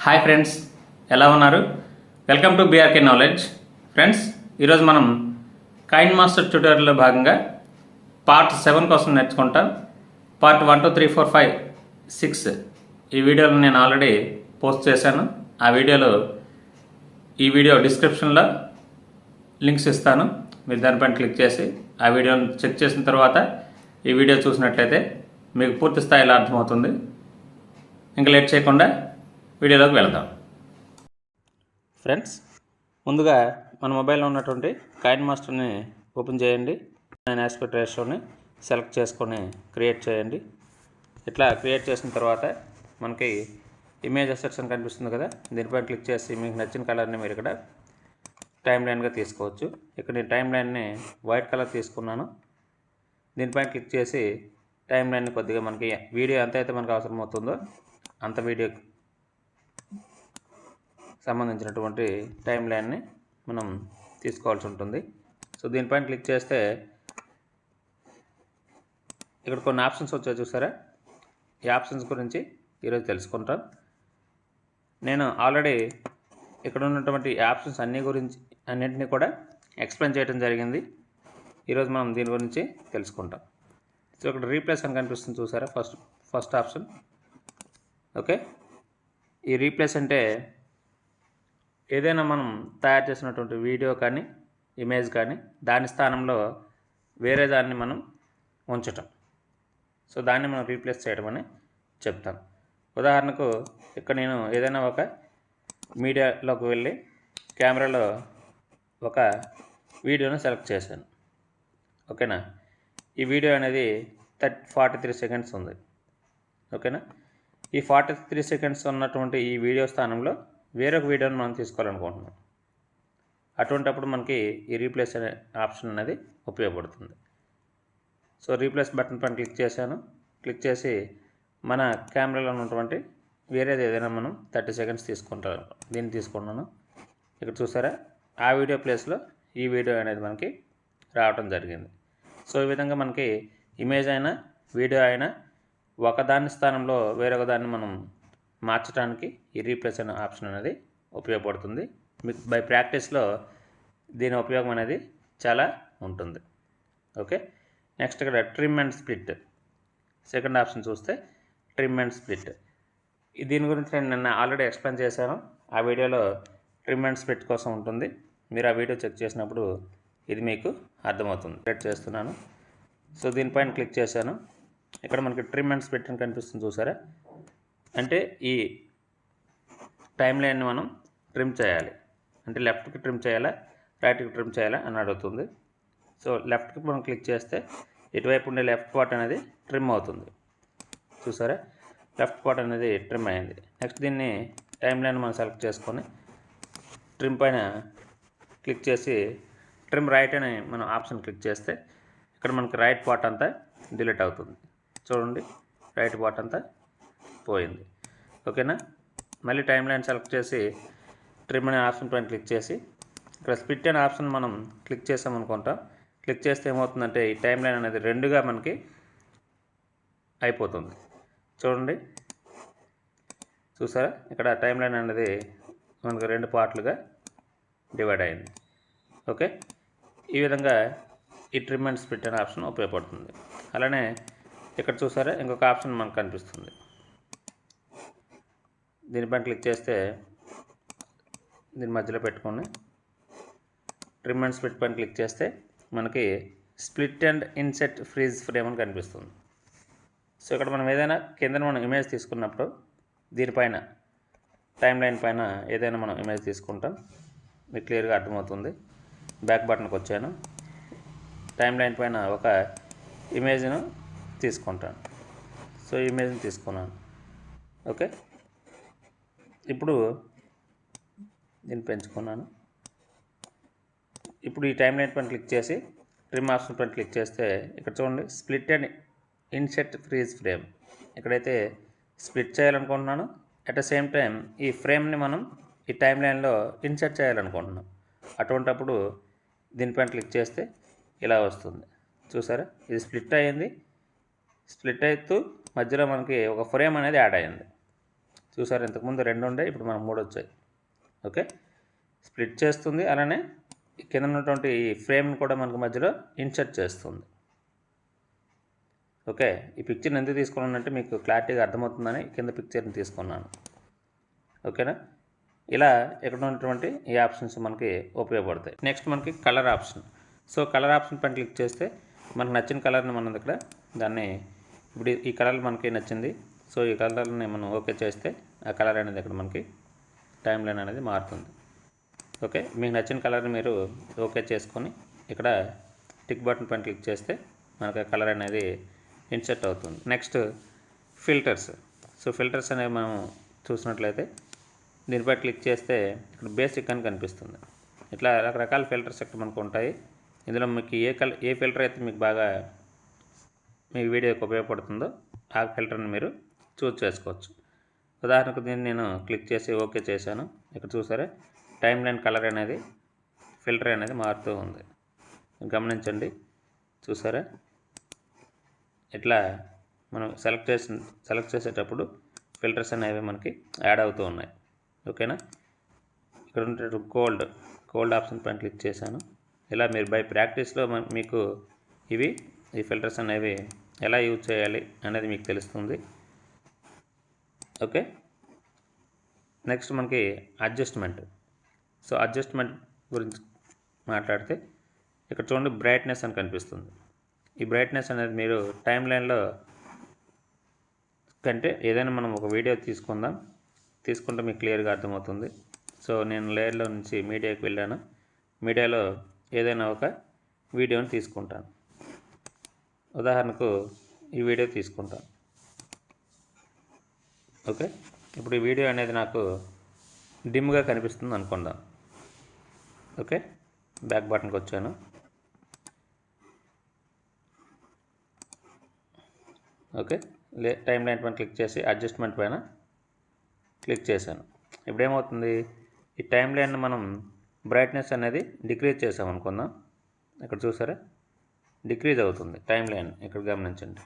Hi friends, ఎలా ఉన్నారు? Welcome to BRK knowledge. Friends, ఈరోజు మనం KineMaster ట్యూటోరియల్లో భాగంగా పార్ట్ 7 కోసం నేర్చుకుంటాం. పార్ట్ 1, 2, 3, 4, 5, 6 ఈ వీడియోలో నేను ఆల్రెడీ పోస్ట్ చేశాను. ఆ ఈ వీడియో డిస్క్రిప్షన్లో లింక్స్ ఇస్తాను. మీరు దానిపైన క్లిక్ చేసి ఆ వీడియోని చెక్ చేసిన తర్వాత ఈ వీడియో చూసినట్లయితే మీకు పూర్తి స్థాయిలో అర్థమవుతుంది. ఇంకా లేట్ చేయకుండా వీడియోలోకి వెళ్దాం. ఫ్రెండ్స్, ముందుగా మన మొబైల్లో ఉన్నటువంటి KineMasterని ఓపెన్ చేయండి. 9 ఆస్పెక్ట్ రేషియోని సెలెక్ట్ చేసుకొని క్రియేట్ చేయండి. ఇట్లా క్రియేట్ చేసిన తర్వాత మనకి ఇమేజ్ అసెట్స్ అని కనిపిస్తుంది కదా, దీనిపైన క్లిక్ చేసి మీకు నచ్చిన కలర్ని మీరు ఇక్కడ టైమ్ లైన్గా తీసుకోవచ్చు. ఇక్కడ నేను టైమ్ లైన్ని వైట్ కలర్ తీసుకున్నాను. దీనిపైన క్లిక్ చేసి టైమ్ లైన్ని కొద్దిగా మనకి వీడియో ఎంత అయితే మనకు అవసరం అవుతుందో అంత వీడియో సంబంధించినటువంటి టైమ్ లైన్ని మనం తీసుకోవాల్సి ఉంటుంది. సో దీనిపైన క్లిక్ చేస్తే ఇక్కడ కొన్ని ఆప్షన్స్ వచ్చాయి, చూసారా? ఈ ఆప్షన్స్ గురించి ఈరోజు తెలుసుకుంటాం. నేను ఆల్రెడీ ఇక్కడ ఉన్నటువంటి ఆప్షన్స్ అన్నింటినీ కూడా ఎక్స్ప్లెయిన్ చేయడం జరిగింది. ఈరోజు మనం దీని గురించి తెలుసుకుంటాం. సో ఇక్కడ రీప్లేస్ అని కనిపిస్తుంది, చూసారా? First option. ఓకే, ఈ రీప్లేస్ అంటే ఏదైనా మనం తయారు చేసినటువంటి వీడియో కానీ ఇమేజ్ కానీ దాని స్థానంలో వేరే దాన్ని మనం ఉంచటం. సో దాన్ని మనం రీప్లేస్ చేయడం అని చెప్తాం. ఉదాహరణకు ఇక్కడ నేను ఏదైనా ఒక మీడియాలోకి వెళ్ళి కెమెరాలో ఒక వీడియోను సెలెక్ట్ చేశాను. ఓకేనా? ఈ వీడియో అనేది 43 సెకండ్స్ ఉంది. ఓకేనా? ఈ 43 సెకండ్స్ ఉన్నటువంటి ఈ వీడియో స్థానంలో వేరొక వీడియోని మనం తీసుకోవాలనుకుంటున్నాం. అటువంటప్పుడు మనకి ఈ రీప్లేస్ అనే ఆప్షన్ అనేది ఉపయోగపడుతుంది. సో రీప్లేస్ బటన్ పైన క్లిక్ చేశాను. క్లిక్ చేసి మన కెమెరాలో ఉన్నటువంటి వేరేది ఏదైనా మనం 30 సెకండ్స్ దీన్ని తీసుకున్నాను. ఇక్కడ చూసారా, ఆ వీడియో ప్లేస్లో ఈ వీడియో అనేది మనకి రావటం జరిగింది. సో ఈ విధంగా మనకి ఇమేజ్ అయినా వీడియో అయినా ఒకదాని స్థానంలో వేరొక దాన్ని మనం మార్చడానికి ఈ రీప్లేస్ అనే ఆప్షన్ అనేది ఉపయోగపడుతుంది. బై ప్రాక్టీస్లో దీని ఉపయోగం అనేది చాలా ఉంటుంది. ఓకే, నెక్స్ట్ ఇక్కడ trim and split, second option చూస్తే ట్రిమ్ అండ్ స్ప్లిట్. దీని గురించి నేను నిన్న ఆల్రెడీ ఎక్స్ప్లెయిన్ చేశాను. ఆ వీడియోలో ట్రిమ్ అండ్ స్ప్లిట్ కోసం ఉంటుంది. మీరు ఆ వీడియో చెక్ చేసినప్పుడు ఇది మీకు అర్థమవుతుంది. క్రియేట్ చేస్తున్నాను. సో దీనిపైన క్లిక్ చేశాను. ఇక్కడ మనకి ట్రిమ్ అండ్ స్ప్లిట్ అని కనిపిస్తుంది, చూసారా? అంటే ఈ టైం లైన్ని మనం ట్రిమ్ చేయాలి. అంటే లెఫ్ట్కి ట్రిమ్ చేయాలా, రైట్కి ట్రిమ్ చేయాలా అని అడుగుతుంది. సో లెఫ్ట్కి మనం క్లిక్ చేస్తే ఇటువైపు ఉండే లెఫ్ట్ పార్ట్ అనేది ట్రిమ్ అవుతుంది, చూసారా? లెఫ్ట్ పార్ట్ అనేది ట్రిమ్ అయింది. నెక్స్ట్ దీన్ని టైం లైన్ మనం సెలెక్ట్ చేసుకొని ట్రిమ్ పైన క్లిక్ చేసి ట్రిమ్ రైట్ అని మనం ఆప్షన్ క్లిక్ చేస్తే ఇక్కడ మనకి రైట్ పార్ట్ అంతా డిలీట్ అవుతుంది. చూడండి, రైట్ పార్ట్ అంతా పోయింది. ఓకేనా? మళ్ళీ టైం లైన్ సెలెక్ట్ చేసి ట్రిమ్ అనే ఆప్షన్ పైన క్లిక్ చేసి ఇక్కడ స్ప్లిట్ అనే ఆప్షన్ మనం క్లిక్ చేసామనుకుంటాం. క్లిక్ చేస్తే ఏమవుతుందంటే ఈ టైం లైన్ అనేది రెండుగా మనకి అయిపోతుంది. చూడండి, చూసారా? ఇక్కడ టైం లైన్ అనేది మనకు 2 పార్ట్లుగా డివైడ్ అయింది. ఓకే, ఈ విధంగా ఈ ట్రిమ్ అండ్ స్ప్లిట్ అనే ఆప్షన్ ఉపయోగపడుతుంది. అలానే ఇక్కడ చూసారా, ఇంకొక ఆప్షన్ మనకు కనిపిస్తుంది. దీనిపైన క్లిక్ చేస్తే దీని మధ్యలో పెట్టుకొని ట్రిమ్ అండ్ స్ప్లిట్ పైన క్లిక్ చేస్తే మనకి split and INCET freeze frame అని కనిపిస్తుంది. సో ఇక్కడ మనం ఏదైనా కింద మనం ఇమేజ్ తీసుకున్నప్పుడు దీనిపైన టైం లైన్ పైన ఏదైనా మనం ఇమేజ్ తీసుకుంటాం. మీకు క్లియర్గా అర్థమవుతుంది. బ్యాక్ బటన్కి వచ్చాను. టైం లైన్ పైన ఒక ఇమేజ్ను తీసుకుంటాను. సో ఈ ఇమేజ్ని తీసుకున్నాను. ఓకే, ఇప్పుడు దీన్ని పెంచుకున్నాను. ఇప్పుడు ఈ టైం లైన్ పైన క్లిక్ చేసి ట్రిమ్ ఆప్షన్ పైన క్లిక్ చేస్తే ఇక్కడ చూడండి, split and INCET freeze frame. ఇక్కడైతే స్ప్లిట్ చేయాలనుకుంటున్నాను. అట్ ద సేమ్ టైం ఈ ఫ్రేమ్ని మనం ఈ టైం లైన్లో ఇన్సెట్ చేయాలనుకుంటున్నాం. అటువంటప్పుడు దీనిపైన క్లిక్ చేస్తే ఇలా వస్తుంది, చూసారా? ఇది స్ప్లిట్ అయ్యింది. స్ప్లిట్ అవుతూ మధ్యలో మనకి ఒక ఫ్రేమ్ అనేది యాడ్ అయ్యింది. చూసారు, ఇంతకుముందు 2 ఉండే, ఇప్పుడు మనకు 3 వచ్చాయి. ఓకే, స్ప్లిట్ చేస్తుంది, అలానే కింద ఉన్నటువంటి ఈ ఫ్రేమ్ని కూడా మనకు మధ్యలో ఇన్సర్ట్ చేస్తుంది. ఓకే, ఈ పిక్చర్ని ఎందుకు తీసుకున్నానంటే మీకు క్లారిటీగా అర్థమవుతుందని కింద పిక్చర్ని తీసుకున్నాను. ఓకేనా, ఇలా ఇక్కడ ఉన్నటువంటి ఈ ఆప్షన్స్ మనకి ఉపయోగపడతాయి. నెక్స్ట్ మనకి colour option. So colour option పైన క్లిక్ చేస్తే మనకు నచ్చిన కలర్ని మనం ఇక్కడ దాన్ని ఇప్పుడు ఈ కలర్ మనకి నచ్చింది. సో ఈ కలర్ని మనం ఓకే చేస్తే ఆ కలర్ అనేది ఇక్కడ మనకి టైం లైన్ అనేది మారుతుంది. ఓకే, మీకు నచ్చిన కలర్ని మీరు ఓకే చేసుకొని ఇక్కడ టిక్ బటన్ పైన క్లిక్ చేస్తే మనకు ఆ కలర్ అనేది ఇన్సర్ట్ అవుతుంది. Next filters. సో ఫిల్టర్స్ అనేవి మనం చూసినట్లయితే దీనిపై క్లిక్ చేస్తే ఇక్కడ బేసిక్ అని కనిపిస్తుంది. ఇట్లా రకరకాల ఫిల్టర్స్ ఇక్కడ మనకు ఉంటాయి. ఇందులో మీకు ఏ ఫిల్టర్ అయితే మీకు బాగా మీ వీడియోకి ఉపయోగపడుతుందో ఆ ఫిల్టర్ని మీరు చూస్ చేసుకోవచ్చు. ఉదాహరణకు దీన్ని నేను క్లిక్ చేసి ఓకే చేశాను. ఇక్కడ చూసారా, టైం లైన్ కలర్ అనేది ఫిల్టర్ అనేది మారుతూ ఉంది. గమనించండి, చూసారా, ఇట్లా మనం సెలెక్ట్ చేసేటప్పుడు ఫిల్టర్స్ అనేవి మనకి యాడ్ అవుతూ ఉన్నాయి. ఓకేనా, ఇక్కడ ఉంటే కోల్డ్ ఆప్షన్ పైన క్లిక్ చేశాను. ఇలా మీరు బై ప్రాక్టీస్లో మీకు ఈ ఫిల్టర్స్ అనేవి ఎలా యూజ్ చేయాలి అనేది మీకు తెలుస్తుంది. ఓకే, నెక్స్ట్ మనకి అడ్జస్ట్మెంట్. సో అడ్జస్ట్మెంట్ గురించి మాట్లాడితే ఇక్కడ చూడండి, బ్రైట్నెస్ అని కనిపిస్తుంది. ఈ బ్రైట్నెస్ అనేది మీరు టైం లైన్లో కంటే ఏదైనా మనం ఒక వీడియో తీసుకుంటే మీకు క్లియర్గా అర్థమవుతుంది. సో నేను లేయర్లో నుంచి మీడియాకి వెళ్ళాను. మీడియాలో ఏదైనా ఒక వీడియోని తీసుకుంటాను. ఉదాహరణకు ఈ వీడియో తీసుకుంటాను. ఓకే, ఇప్పుడు ఈ వీడియో అనేది నాకు డిమ్గా కనిపిస్తుంది అనుకుందాం. ఓకే, బ్యాక్ బటన్కి వచ్చాను. ఓకే, టైం లైన్ పైన క్లిక్ చేసి అడ్జస్ట్మెంట్ పైన క్లిక్ చేశాను. ఇప్పుడు ఏమవుతుంది, ఈ టైం లైన్ మనం బ్రైట్నెస్ అనేది డిక్రీజ్ చేసాం అనుకుందాం. ఇక్కడ చూసారా, డిక్రీజ్ అవుతుంది టైం లైన్. ఇక్కడ గమనించండి,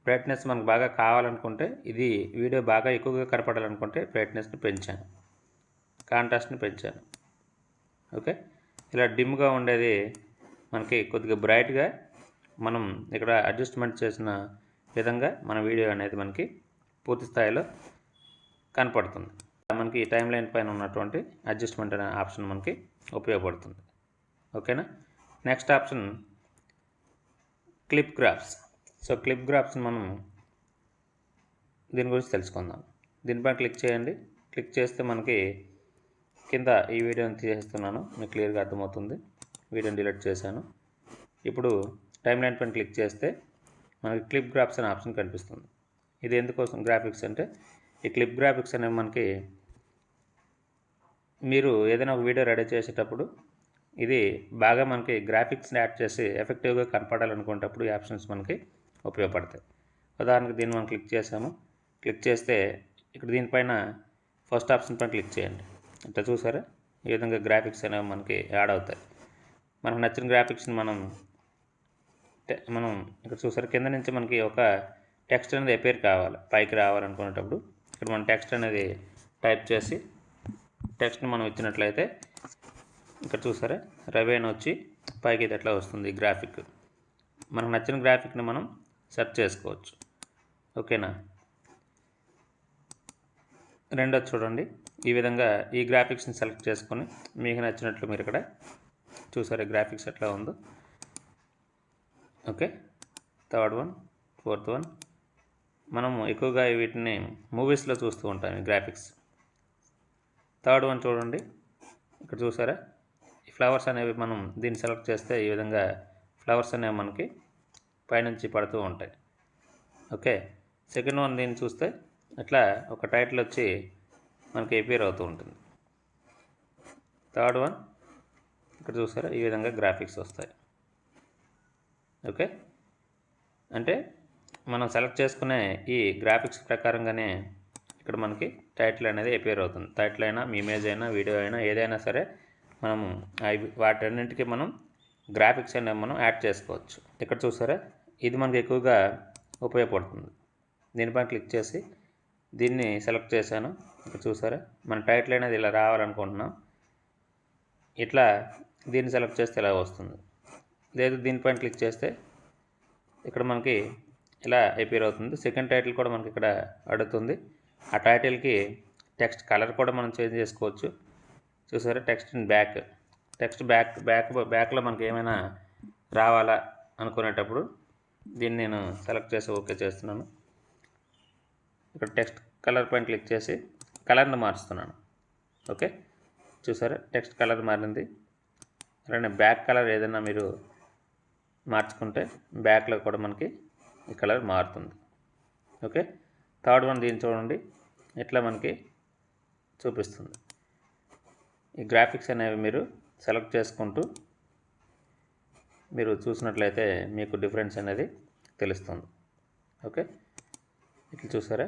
బ్రైట్నెస్ మనకు బాగా కావాలనుకుంటే, ఇది వీడియో బాగా ఎక్కువగా కనపడాలనుకుంటే బ్రైట్నెస్ని పెంచాను, కాంట్రాస్ట్ని పెంచాను. ఓకే, ఇలా డిమ్గా ఉండేది మనకి కొద్దిగా బ్రైట్గా మనం ఇక్కడ అడ్జస్ట్మెంట్ చేసిన విధంగా మన వీడియో అనేది మనకి పూర్తి స్థాయిలో కనపడుతుంది. మనకి ఈ టైం లైన్ పైన ఉన్నటువంటి అడ్జస్ట్మెంట్ అనే ఆప్షన్ మనకి ఉపయోగపడుతుంది. ఓకేనా, next option clip graphs. So clip గ్రాఫ్స్ని మనం దీని గురించి తెలుసుకుందాం. దీనిపై క్లిక్ చేయండి. క్లిక్ చేస్తే మనకి కింద ఈ వీడియోని తీసేస్తున్నాను, మీకు క్లియర్గా అర్థమవుతుంది. వీడియోని డిలీట్ చేశాను. ఇప్పుడు టైం లైన్ పైన క్లిక్ చేస్తే మనకి క్లిప్ గ్రాఫ్స్ అనే ఆప్షన్ కనిపిస్తుంది. ఇది ఎందుకోసం గ్రాఫిక్స్ అంటే, ఈ క్లిప్ గ్రాఫిక్స్ అనేవి మనకి మీరు ఏదైనా ఒక వీడియో రెడీ చేసేటప్పుడు ఇది బాగా మనకి గ్రాఫిక్స్ని యాడ్ చేసి ఎఫెక్టివ్గా కనపడాలనుకునేటప్పుడు ఈ ఆప్షన్స్ మనకి ఉపయోగపడతాయి. ఉదాహరణకు దీన్ని మనం క్లిక్ చేసాము. క్లిక్ చేస్తే ఇక్కడ దీనిపైన ఫస్ట్ ఆప్షన్ పైన క్లిక్ చేయండి. ఇట్లా చూసారా, ఈ విధంగా గ్రాఫిక్స్ అనేవి మనకి యాడ్ అవుతాయి. మనకు నచ్చిన గ్రాఫిక్స్ని మనం ఇక్కడ చూసారు, కింద నుంచి మనకి ఒక టెక్స్ట్ అనేది అపేర్ కావాలి, పైకి రావాలనుకునేటప్పుడు ఇక్కడ మనం టెక్స్ట్ అనేది టైప్ చేసి టెక్స్ట్ని మనం ఇచ్చినట్లయితే ఇక్కడ చూసారా, రవి అని వచ్చి పైకి ఇది ఎట్లా వస్తుంది గ్రాఫిక్. మనకు నచ్చిన గ్రాఫిక్ని మనం సెర్చ్ చేసుకోవచ్చు. ఓకేనా, రెండోది చూడండి, ఈ విధంగా ఈ గ్రాఫిక్స్ని సెలెక్ట్ చేసుకొని మీకు నచ్చినట్లు మీరు ఇక్కడ చూసారా గ్రాఫిక్స్ ఎట్లా ఉందో. Okay, third one, fourth one. మనము ఎక్కువగా వీటిని మూవీస్లో చూస్తూ ఉంటాం ఈ గ్రాఫిక్స్. థర్డ్ వన్ చూడండి, ఇక్కడ చూసారా, ఈ ఫ్లవర్స్ అనేవి మనం దీన్ని సెలెక్ట్ చేస్తే ఈ విధంగా ఫ్లవర్స్ అనేవి మనకి పైనుంచి పడుతూ ఉంటాయి. ఓకే, సెకండ్ వన్ దీన్ని చూస్తే అట్లా ఒక టైటిల్ వచ్చి మనకి అపీర్ అవుతూ ఉంటుంది. థర్డ్ వన్ ఇక్కడ చూసారా, ఈ విధంగా గ్రాఫిక్స్ వస్తాయి. ఓకే, అంటే మనం సెలెక్ట్ చేసుకునే ఈ గ్రాఫిక్స్ ప్రకారంగానే ఇక్కడ మనకి టైటిల్ అనేది అపీర్ అవుతుంది. టైటిల్ అయినా, ఇమేజ్ అయినా, వీడియో అయినా, ఏదైనా సరే మనము వాటన్నింటికి మనం గ్రాఫిక్స్ అనేవి మనం యాడ్ చేసుకోవచ్చు. ఇక్కడ చూసారా, ఇది మనకి ఎక్కువగా ఉపయోగపడుతుంది. దీనిపైన క్లిక్ చేసి దీన్ని సెలెక్ట్ చేశాను. ఇక్కడ చూసారా, మన టైటిల్ అనేది ఇలా రావాలనుకుంటున్నాం. ఇట్లా దీన్ని సెలెక్ట్ చేస్తే ఇలా వస్తుంది. లేదు దీనిపైన క్లిక్ చేస్తే ఇక్కడ మనకి ఇలా అపియర్ అవుతుంది. సెకండ్ టైటిల్ కూడా మనకి ఇక్కడ అడుగుతుంది. ఆ టైటిల్కి టెక్స్ట్ కలర్ కూడా మనం చేంజ్ చేసుకోవచ్చు. చూసారా, టెక్స్ట్ ఇన్ బ్యాక్, టెక్స్ట్ బ్యాక్లో మనకి ఏమైనా రావాలా అనుకునేటప్పుడు దీన్ని నేను సెలెక్ట్ చేసి ఓకే చేస్తున్నాను. ఇక్కడ టెక్స్ట్ కలర్ పైన క్లిక్ చేసి కలర్ని మారుస్తున్నాను. ఓకే, చూసారా టెక్స్ట్ కలర్ మారింది. అలానే బ్యాక్ కలర్ ఏదైనా మీరు మార్చుకుంటే బ్యాక్లో కూడా మనకి ఈ కలర్ మారుతుంది. ఓకే, థర్డ్ వన్ దీన్ని చూడండి, ఇట్లా మనకి చూపిస్తుంది. ఈ గ్రాఫిక్స్ అనేవి మీరు సెలెక్ట్ చేసుకుంటూ మీరు చూసినట్లయితే మీకు డిఫరెన్స్ అనేది తెలుస్తుంది. ఓకే, ఇట్లా చూసారా,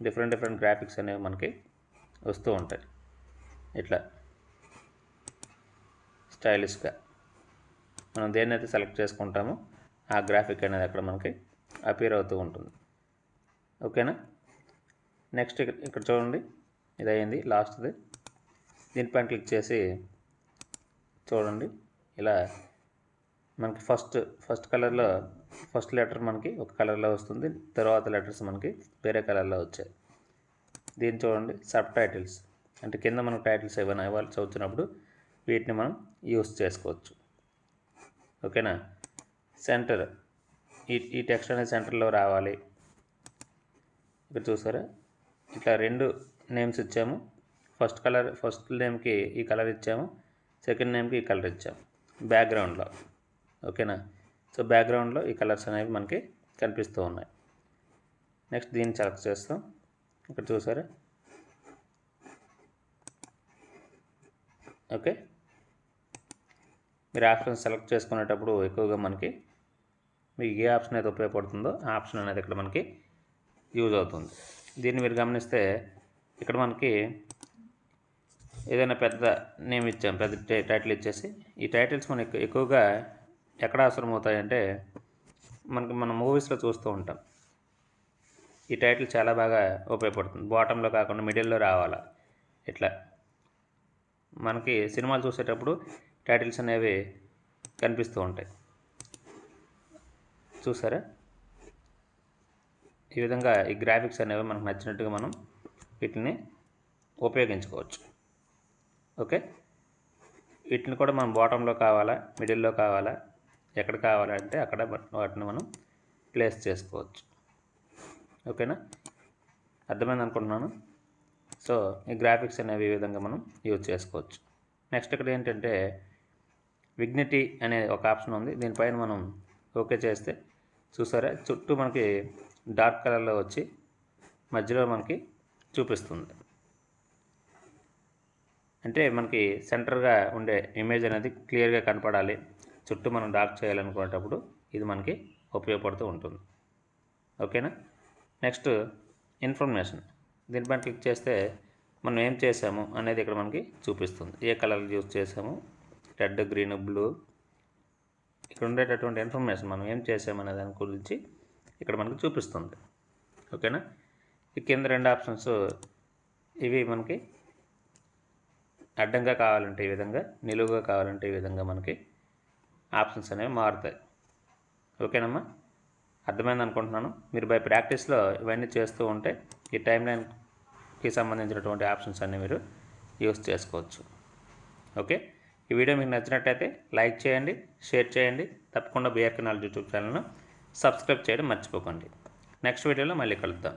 డిఫరెంట్ గ్రాఫిక్స్ అనేవి మనకి వస్తూ ఉంటాయి. ఇట్లా స్టైలిష్గా మనం దేన్నైతే సెలెక్ట్ చేసుకుంటామో ఆ గ్రాఫిక్ అనేది అక్కడ మనకి అపియర్ అవుతూ ఉంటుంది. ఓకేనా, నెక్స్ట్ ఇక్కడ చూడండి, ఇది అయింది లాస్ట్ది. దీనిపైన క్లిక్ చేసి చూడండి, ఇలా మనకి ఫస్ట్ కలర్లో ఫస్ట్ లెటర్ మనకి ఒక కలర్లో వస్తుంది, తర్వాత లెటర్స్ మనకి వేరే కలర్లో వచ్చాయి. దీన్ని చూడండి, సబ్ టైటిల్స్ అంటే కింద మనకు టైటిల్స్ ఏమైనా ఇవ్వాల్సి వచ్చినప్పుడు వీటిని మనం యూస్ చేసుకోవచ్చు. ఓకేనా, సెంటర్, ఈ టెక్స్ట్ అనేది సెంటర్లో రావాలి. ఇక్కడ చూసారా, ఇట్లా 2 నేమ్స్ ఇచ్చాము. ఫస్ట్ నేమ్కి ఈ కలర్ ఇచ్చాము, సెకండ్ నేమ్కి ఈ కలర్ ఇచ్చాము బ్యాక్గ్రౌండ్లో. ఓకేనా, సో బ్యాక్గ్రౌండ్లో ఈ కలర్స్ అనేవి మనకి కనిపిస్తూ ఉన్నాయి. నెక్స్ట్ దీన్ని సెలెక్ట్ చేస్తాం. ఇక్కడ చూసారా, ఓకే, మీరు ఆప్షన్ సెలెక్ట్ చేసుకునేటప్పుడు ఎక్కువగా మనకి మీకు ఏ ఆప్షన్ అయితే ఉపయోగపడుతుందో ఆ ఆప్షన్ అనేది ఇక్కడ మనకి యూజ్ అవుతుంది. దీన్ని మీరు గమనిస్తే ఇక్కడ మనకి ఏదైనా పెద్ద నేమ్ ఇచ్చాం, పెద్ద టైటిల్ ఇచ్చేసి, ఈ టైటిల్స్ మనకి ఎక్కువగా ఎక్కడ అవసరం అవుతాయంటే మనం మూవీస్లో చూస్తూ ఉంటాం. ఈ టైటిల్ చాలా బాగా ఉపయోగపడుతుంది. బాటంలో కాకుండా మిడిల్లో రావాలా, ఇట్లా మనకి సినిమాలు చూసేటప్పుడు టైటిల్స్ అనేవి కనిపిస్తూ ఉంటాయి. చూసారా, ఈ విధంగా ఈ గ్రాఫిక్స్ అనేవి మనకు నచ్చినట్టుగా మనం వీటిని ఉపయోగించుకోవచ్చు. ఓకే, వీటిని కూడా మనం బాటంలో కావాలా, మిడిల్లో కావాలా, ఎక్కడ కావాలంటే అక్కడ వాటిని మనం ప్లేస్ చేసుకోవచ్చు. ఓకేనా, అర్థమైంది అనుకుంటున్నాను. సో ఈ గ్రాఫిక్స్ అనేవి ఈ విధంగా మనం యూజ్ చేసుకోవచ్చు. నెక్స్ట్ ఇక్కడ ఏంటంటే విగ్నిటీ అనే ఒక ఆప్షన్ ఉంది. దీనిపైన మనం ఓకే చేస్తే చూసారా, చుట్టూ మనకి డార్క్ కలర్లో వచ్చి మధ్యలో మనకి చూపిస్తుంది. అంటే మనకి సెంటర్గా ఉండే ఇమేజ్ అనేది క్లియర్గా కనపడాలి, చుట్టూ మనం డార్క్ చేయాలనుకునేటప్పుడు ఇది మనకి ఉపయోగపడుతూ ఉంటుంది. ఓకేనా, నెక్స్ట్ ఇన్ఫర్మేషన్, దీనిపైన క్లిక్ చేస్తే మనం ఏం చేసాము అనేది ఇక్కడ మనకి చూపిస్తుంది. ఏ కలర్ యూజ్ చేసాము, రెడ్, గ్రీన్, బ్లూ, ఇక్కడ ఉండేటటువంటి ఇన్ఫర్మేషన్ మనం ఏం చేసాము అనే దాని గురించి ఇక్కడ మనకి చూపిస్తుంది. ఓకేనా, ఈ కింద 2 ఆప్షన్స్ ఇవి మనకి అడ్డంగా కావాలంటే ఈ విధంగా, నిలువుగా కావాలంటే ఈ విధంగా మనకి ఆప్షన్స్ అనేవి మారుతాయి. ఓకేనమ్మా, అర్థమైంది అనుకుంటున్నాను. మీరు బై ప్రాక్టీస్లో ఇవన్నీ చేస్తూ ఉంటే ఈ టైం లైన్కి సంబంధించినటువంటి ఆప్షన్స్ అన్నీ మీరు యూస్ చేసుకోవచ్చు. ఓకే, ఈ వీడియో మీకు నచ్చినట్టయితే లైక్ చేయండి, షేర్ చేయండి. తప్పకుండా బీఆర్కే నాలెడ్జ్ యూట్యూబ్ ఛానల్ను సబ్స్క్రైబ్ చేయడం మర్చిపోకండి. నెక్స్ట్ వీడియోలో మళ్ళీ కలుద్దాం.